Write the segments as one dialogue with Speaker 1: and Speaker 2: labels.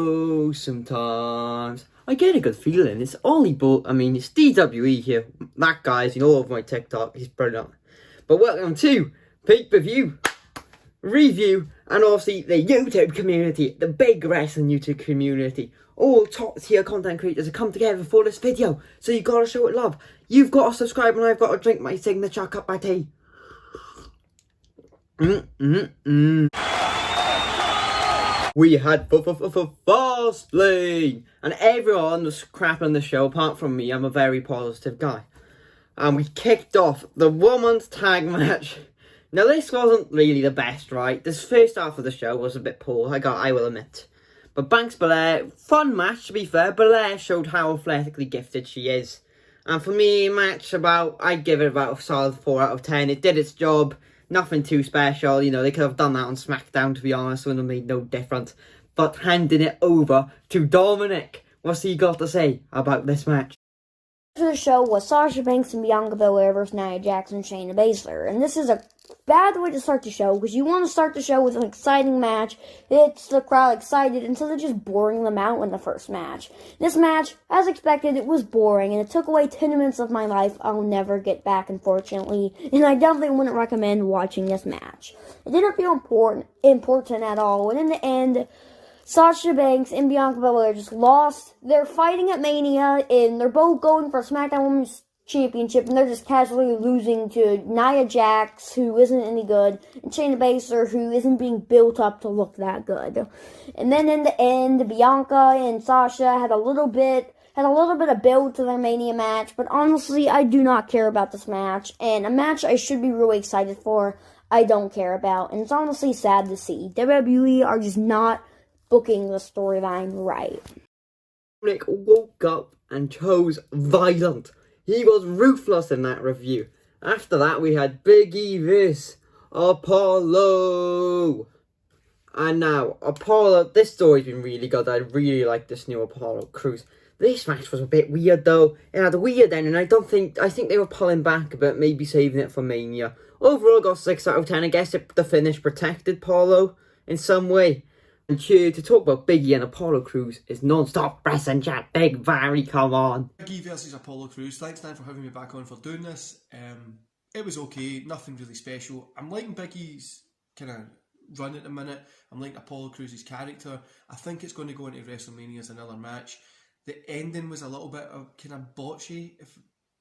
Speaker 1: Oh, sometimes I get a good feeling. It's Ollie Bull. It's DWE here. That guy's all over my TikTok. He's brilliant. But welcome to pay-per-view review, and obviously the YouTube community, the big wrestling YouTube community. All top tier content creators have come together for this video. So you gotta show it love. You've got to subscribe, and I've got to drink my signature cup of tea. We had Fastlane, and everyone was crap on the show apart from me. I'm a very positive guy. And we kicked off the women's tag match. Now this wasn't really the best, right? This first half of the show was a bit poor, I will admit. But Banks Belair, fun match to be fair. Belair showed how athletically gifted she is. And for me, I'd give it about a solid 4 out of 10. It did its job. Nothing too special, they could have done that on SmackDown, to be honest, it would have made no difference. But handing it over to Dominic, what's he got to say about this match?
Speaker 2: The show was Sasha Banks and Bianca Belair versus Nia Jax and Shayna Baszler. And this is a bad way to start the show, because you want to start the show with an exciting match. It's the crowd excited instead of just boring them out in the first match. This match, as expected, it was boring, and it took away 10 minutes of my life I'll never get back, unfortunately. And I definitely wouldn't recommend watching this match. It didn't feel important at all, and in the end, Sasha Banks and Bianca Belair just lost. They're fighting at Mania, and they're both going for a SmackDown Women's Championship, and they're just casually losing to Nia Jax, who isn't any good, and Shayna Baszler, who isn't being built up to look that good. And then in the end, Bianca and Sasha had a little bit of build to their Mania match, but honestly, I do not care about this match, and a match I should be really excited for, I don't care about, and it's honestly sad to see. WWE are just not booking the storyline right.
Speaker 1: Nick woke up and chose violent. He was ruthless in that review. After that, we had Big E vs. Apollo. And now, Apollo, this story's been really good. I really like this new Apollo Crews. This match was a bit weird though. It had a weird ending, and I think they were pulling back a bit, maybe saving it for Mania. Overall, got 6 out of 10. I guess the finish protected Apollo in some way. And here to talk about Big E and Apollo Crews is non-stop wrestling chat. Big Barry, come on.
Speaker 3: Big E versus Apollo Crews. Thanks, Dan, for having me back on for doing this. It was okay, nothing really special. I'm liking Big E's kind of run at the minute. I'm liking Apollo Crews' character. I think it's going to go into WrestleMania as another match. The ending was a little bit of kind of botchy. If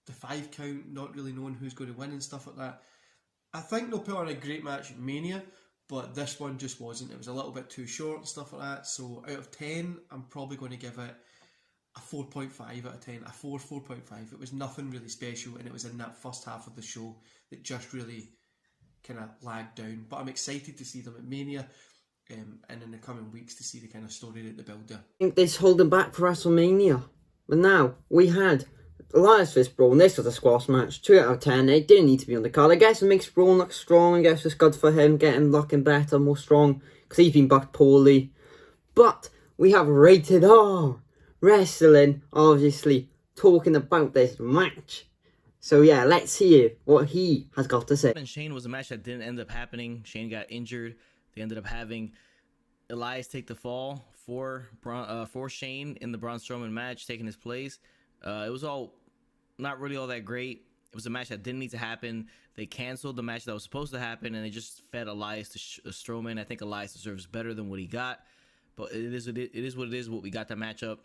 Speaker 3: the 5 count, not really knowing who's going to win and stuff like that. I think they'll put on a great match at Mania, but this one just wasn't. It was a little bit too short and stuff like that. So out of 10, I'm probably going to give it a 4.5 out of 10. A 4.5. It was nothing really special, and it was in that first half of the show that just really kind of lagged down. But I'm excited to see them at Mania, and in the coming weeks to see the kind of story that they build there.
Speaker 1: I think this holding back for WrestleMania. But now, we had Lionfish Brawl, and this was a squash match. 2 out of 10. It didn't need to be on the card. I guess it makes Braun look strong. I guess it's good for him, getting looking better, more strong, because he's been booked poorly. But we have Rated R Wrestling, obviously, talking about this match. So yeah, let's hear what he has got to say.
Speaker 4: And Shane was a match that didn't end up happening. Shane got injured. They ended up having Elias take the fall for Shane in the Braun Strowman match, taking his place. It was all not really all that great. It was a match that didn't need to happen. They canceled the match that was supposed to happen, and they just fed Elias to Strowman. I think Elias deserves better than what he got, but it is what it is. What we got that matchup: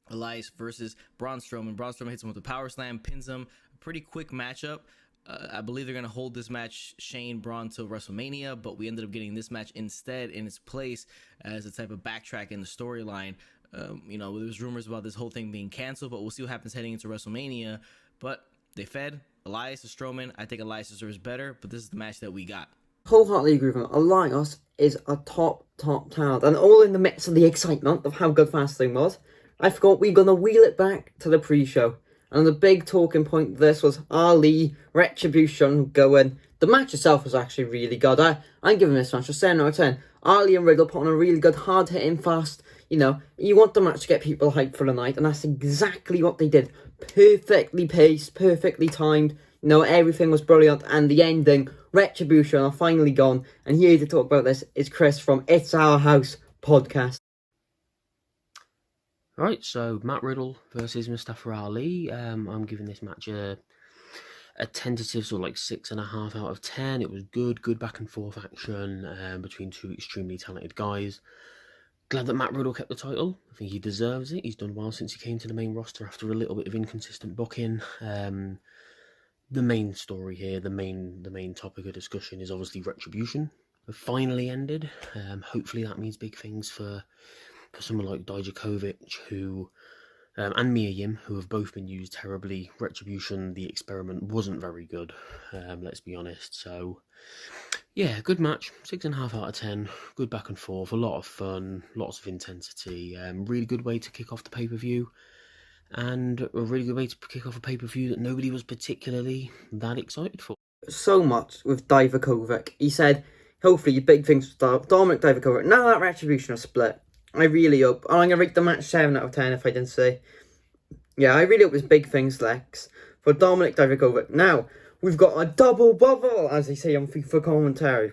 Speaker 4: Elias versus Braun Strowman. Braun Strowman hits him with a power slam, pins him. A pretty quick matchup. I believe they're gonna hold this match Shane Braun till WrestleMania, but we ended up getting this match instead in its place as a type of backtrack in the storyline. There was rumors about this whole thing being canceled, but we'll see what happens heading into WrestleMania. But they fed Elias to Strowman. I think Elias deserves better, but this is the match that we got.
Speaker 1: Wholeheartedly agree with him. Elias is a top talent, and all in the midst of the excitement of how good Fastlane was, I forgot we're gonna wheel it back to the pre-show. And the big talking point of this was Ali, Retribution going. The match itself was actually really good. I'm giving this match a 7 out of 10. Ali and Riddle put on a really good, hard-hitting, fast. You want the match to get people hyped for the night, and that's exactly what they did. Perfectly paced, perfectly timed. Everything was brilliant, and the ending, Retribution, are finally gone. And here to talk about this is Chris from It's Our House podcast.
Speaker 5: Right, so Matt Riddle versus Mustafa Ali. I'm giving this match a tentative sort of like 6.5 out of 10. It was good back and forth action between two extremely talented guys. Glad that Matt Riddle kept the title. I think he deserves it. He's done well since he came to the main roster after a little bit of inconsistent booking. The main story here, the main topic of discussion is obviously Retribution. Have finally ended. Hopefully that means big things for someone like Dijakovic, who and Mia Yim, who have both been used terribly. Retribution, the experiment wasn't very good, let's be honest. So, yeah, good match. 6.5 out of 10. Good back and forth. A lot of fun. Lots of intensity. Really good way to kick off the pay-per-view. And a really good way to kick off a pay-per-view that nobody was particularly that excited for.
Speaker 1: So much with Dijakovic. He said, hopefully, big things with Dominic Dijakovic. Now that Retribution are split, I really hope. And I'm going to rate the match 7 out of 10 if I didn't say. Yeah, I really hope there's big things, Lex, for Dominic Dijakovic. Now, we've got a double bubble, as they say on FIFA commentary.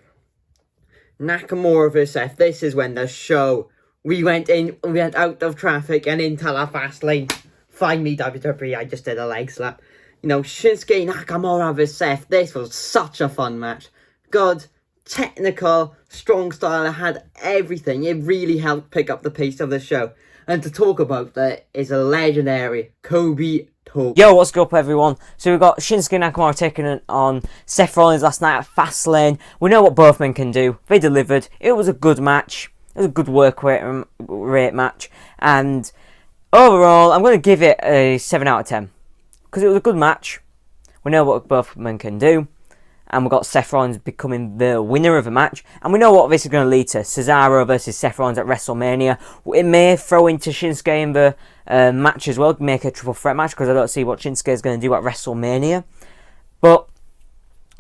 Speaker 1: Nakamura versus Seth. This is when the show. We went out of traffic and into the fast lane. Find me, WWE. I just did a leg slap. You know, Shinsuke Nakamura versus Seth. This was such a fun match. Good. Technical, strong style, it had everything. It really helped pick up the pace of the show. And to talk about that is a legendary Kobe talk.
Speaker 6: Yo, what's up everyone? So we've got Shinsuke Nakamura taking on Seth Rollins last night at Fastlane. We know what both men can do. They delivered. It was a good match. It was a good work rate match. And overall, I'm going to give it a 7 out of 10. Because it was a good match. We know what both men can do. And we've got Seth Rollins becoming the winner of the match. And we know what this is going to lead to. Cesaro versus Seth Rollins at WrestleMania. It may throw into Shinsuke in the match as well. Make a triple threat match. Because I don't see what Shinsuke is going to do at WrestleMania. But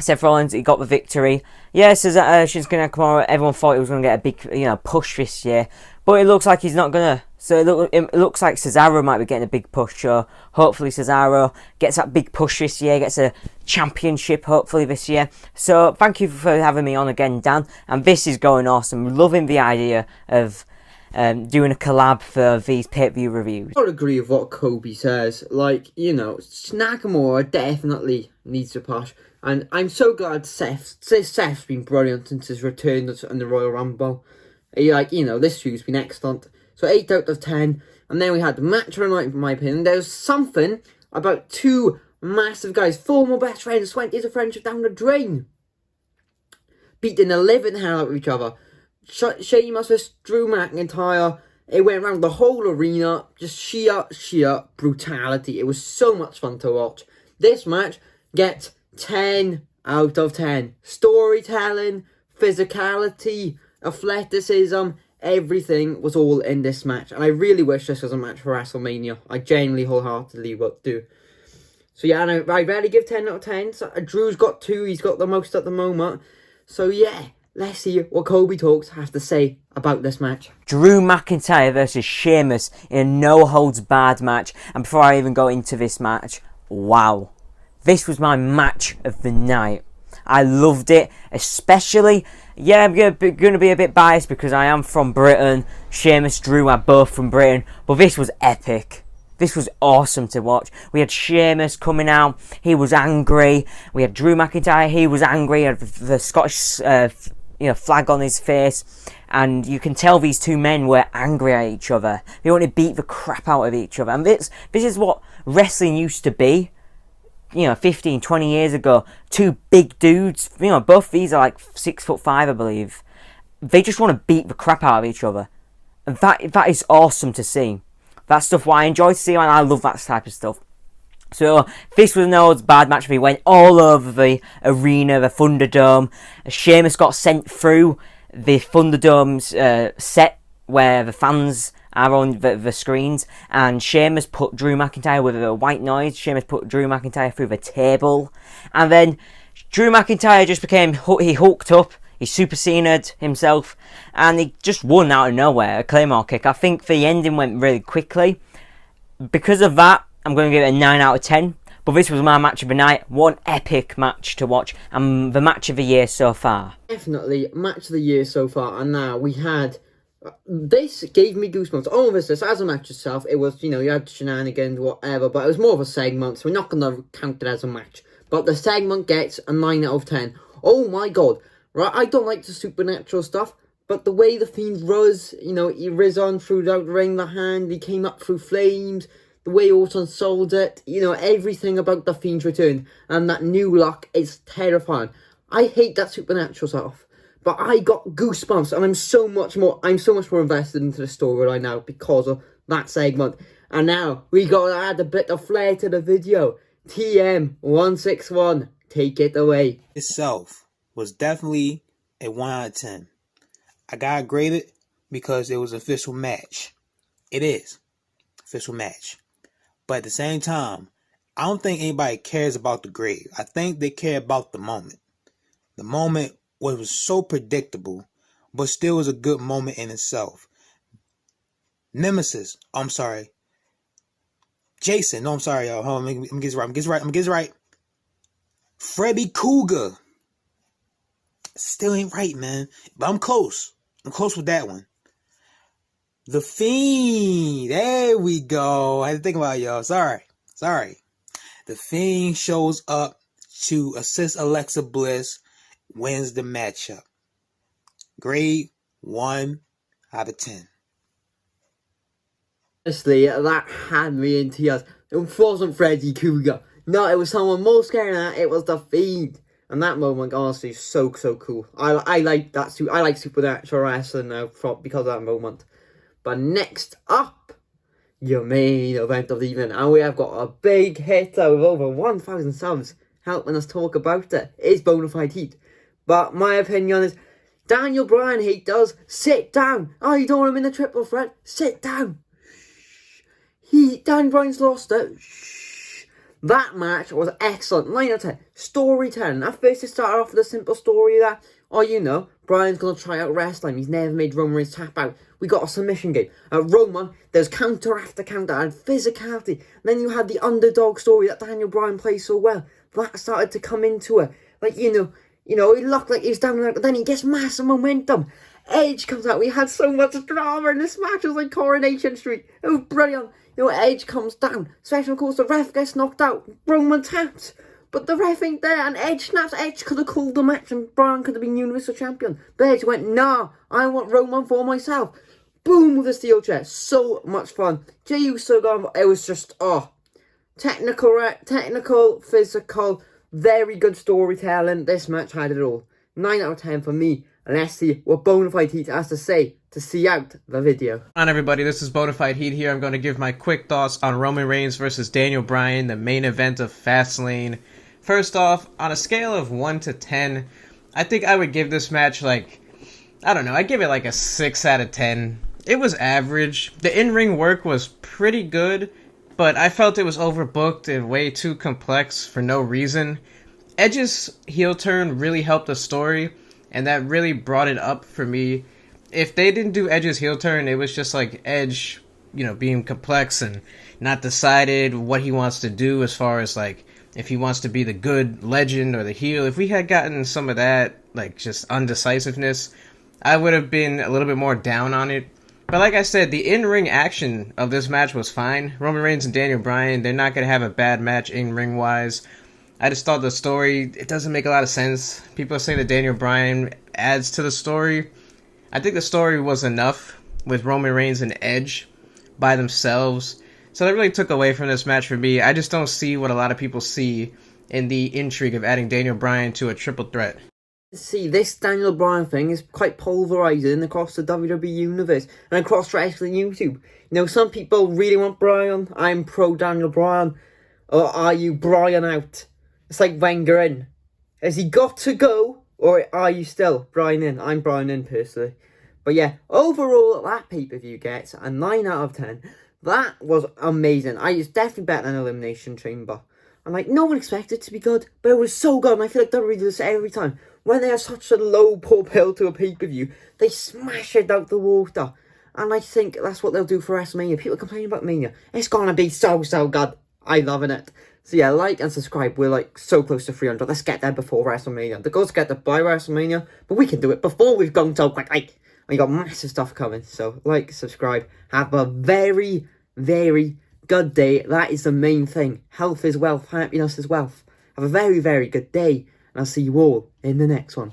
Speaker 6: Seth Rollins, he got the victory. Yeah, Shinsuke Nakamura, everyone thought he was going to get a big push this year. But it looks like he's not going to. So it looks like Cesaro might be getting a big push. So hopefully Cesaro gets that big push this year. Gets a championship hopefully this year. So thank you for having me on again, Dan. And this is going awesome. Loving the idea of doing a collab for these pay-per-view reviews.
Speaker 1: I would agree with what Kobe says. Like, you know, Nakamura definitely needs to push. And I'm so glad Seth's been brilliant since his return in the Royal Rumble. This feud's been excellent. So 8 out of 10. And then we had the match of the night, in my opinion. There was something about two massive guys, former best friends, went into friendship down the drain. Beating the living hell out of each other. Sheamus versus Drew McIntyre. It went around the whole arena. Just sheer brutality. It was so much fun to watch. This match gets 10 out of 10. Storytelling, physicality, athleticism, everything was all in this match. And I really wish this was a match for WrestleMania. I genuinely wholeheartedly would do. So yeah, and I rarely give 10 out of 10. So Drew's got 2. He's got the most at the moment. So yeah, let's see what Kobe Talks has to say about this match.
Speaker 6: Drew McIntyre versus Sheamus in a no-holds-barred match. And before I even go into this match, wow. This was my match of the night. I loved it, especially, yeah, I'm going to be a bit biased because I am from Britain. Sheamus, Drew are both from Britain, but this was epic. This was awesome to watch. We had Sheamus coming out, he was angry. We had Drew McIntyre, he was angry. He had the Scottish flag on his face. And you can tell these two men were angry at each other. They want to beat the crap out of each other. And this is what wrestling used to be. 15, 20 years ago, two big dudes, both these are like 6'5", I believe. They just want to beat the crap out of each other. And that is awesome to see. That's stuff what I enjoy to see, and I love that type of stuff. So, this was no bad match. We went all over the arena, the Thunderdome. Sheamus got sent through the Thunderdome's set where the fans are on the screens, and Sheamus put Drew McIntyre with a white noise. Sheamus put Drew McIntyre through the table, and then Drew McIntyre just he hooked up, he Super Cena'd himself, and he just won out of nowhere, a Claymore kick. I think the ending went really quickly. Because of that, I'm going to give it a 9 out of 10, but this was my match of the night. One epic match to watch, and the match of the year so far.
Speaker 1: Definitely match of the year so far, and now we had This gave me goosebumps. All of this, as a match itself, it was, you had shenanigans, whatever, but it was more of a segment, so we're not going to count it as a match. But the segment gets a 9 out of 10. Oh my god. Right, I don't like the supernatural stuff, but the way the Fiend rose, he riz on through out the ring, the hand, he came up through flames, the way Orton sold it, everything about the Fiend's return, and that new look is terrifying. I hate that supernatural stuff. But I got goosebumps, and I'm so much more invested into the storyline now because of that segment. And now we gotta add a bit of flair to the video. TM161, take it away.
Speaker 7: Itself was definitely a 1 out of 10. I gotta grade it because it was an official match. It is official match, but at the same time, I don't think anybody cares about the grade. I think they care about the moment. The moment was so predictable, but still was a good moment in itself. Jason, no, I'm sorry, y'all. Hold on, let me get this right. Freddy Krueger. Still ain't right, man. But I'm close. I'm close with that one. The Fiend. There we go. I had to think about it, y'all. Sorry. The Fiend shows up to assist Alexa Bliss, wins the matchup. Grade 1 out of 10.
Speaker 1: Honestly, that had me in tears. It wasn't Freddy Krueger. No, it was someone more scary than that. It was the Fiend. And that moment, honestly, is so cool. I like that. I like supernatural wrestling now because of that moment. But next up, your main event of the evening. And we have got a big hitter with over 1,000 subs helping us talk about it. It's Bonafide Heat. But my opinion is, Daniel Bryan haters, sit down. Oh, you don't want him in the triple threat? Sit down. Daniel Bryan's lost it. That match was excellent. 9 out of 10. Storytelling. At first it started off with a simple story that, Bryan's going to try out wrestling. He's never made Roman Reigns tap out. We got a submission game. Roman, there's counter after counter and physicality. And then you had the underdog story that Daniel Bryan plays so well. That started to come into it. He looked like he was down there, but then he gets massive momentum. Edge comes out. We had so much drama in this match. It was like Coronation Street. It was brilliant. Edge comes down. Special, of course, the ref gets knocked out. Roman taps. But the ref ain't there, and Edge snaps. Edge could have called the match, and Bryan could have been Universal Champion. But Edge went, nah, I want Roman for myself. Boom, with a steel chair. So much fun. Jey Uso gone. It was just, technical, physical, very good storytelling. This match had it all. 9 out of 10 for me. And let's see what Bonafide Heat has to say to see out the video.
Speaker 8: On everybody, this is Bonafide Heat here. I'm going to give my quick thoughts on Roman Reigns versus Daniel Bryan, the main event of Fastlane. First off, on a scale of 1 to 10, I think I would give this match I'd give it like a 6 out of 10. It was average. The in-ring work was pretty good, but I felt it was overbooked and way too complex for no reason. Edge's heel turn really helped the story, and that really brought it up for me. If they didn't do Edge's heel turn, it was just like Edge, being complex and not decided what he wants to do as far as if he wants to be the good legend or the heel. If we had gotten some of that, just undecisiveness, I would have been a little bit more down on it. But like I said, the in-ring action of this match was fine. Roman Reigns and Daniel Bryan, they're not going to have a bad match in-ring wise. I just thought the story, it doesn't make a lot of sense. People say that Daniel Bryan adds to the story. I think the story was enough with Roman Reigns and Edge by themselves. So that really took away from this match for me. I just don't see what a lot of people see in the intrigue of adding Daniel Bryan to a triple threat.
Speaker 1: See, this Daniel Bryan thing is quite polarising across the WWE universe and across wrestling YouTube. Some people really want Bryan. I'm pro Daniel Bryan. Or are you Bryan out? It's like Wenger in. Has he got to go? Or are you still Bryan in? I'm Bryan in, personally. But yeah, overall, that pay-per-view gets a 9 out of 10. That was amazing. It's definitely better than Elimination Chamber. And no one expected it to be good, but it was so good, and I feel like WWE do this every time. When they have such a low poor pill to a pay-per-view, they smash it out the water. And I think that's what they'll do for WrestleMania. People complain about Mania. It's gonna be so good. I'm loving it. So yeah, like and subscribe. We're so close to 300. Let's get there before WrestleMania. The goal's to get there by WrestleMania, but we can do it before we've gone so quick. we got massive stuff coming. So like, subscribe, have a very, very good day. That is the main thing. Health is wealth, happiness is wealth. Have a very, very good day, and I'll see you all in the next one.